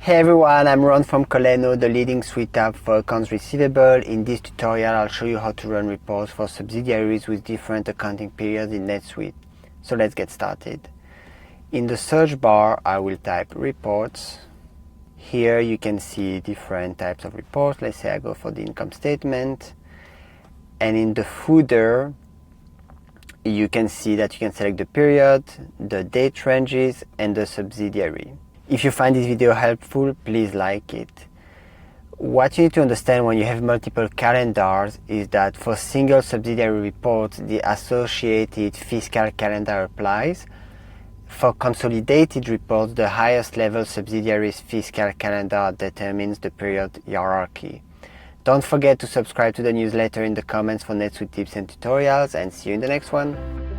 Hey everyone, I'm Ron from Coleno, the leading suite app for accounts receivable. In this tutorial, I'll show you how to run reports for subsidiaries with different accounting periods in NetSuite. So let's get started. In the search bar, I will type reports. Here you can see different types of reports. Let's say I go for the income statement. And in the footer, you can see that you can select the period, the date ranges, and the subsidiary. If you find this video helpful, please like it. What you need to understand when you have multiple calendars is that for single subsidiary reports, the associated fiscal calendar applies. For consolidated reports, the highest level subsidiary's fiscal calendar determines the period hierarchy. Don't forget to subscribe to the newsletter in the comments for NetSuite tips and tutorials, and see you in the next one.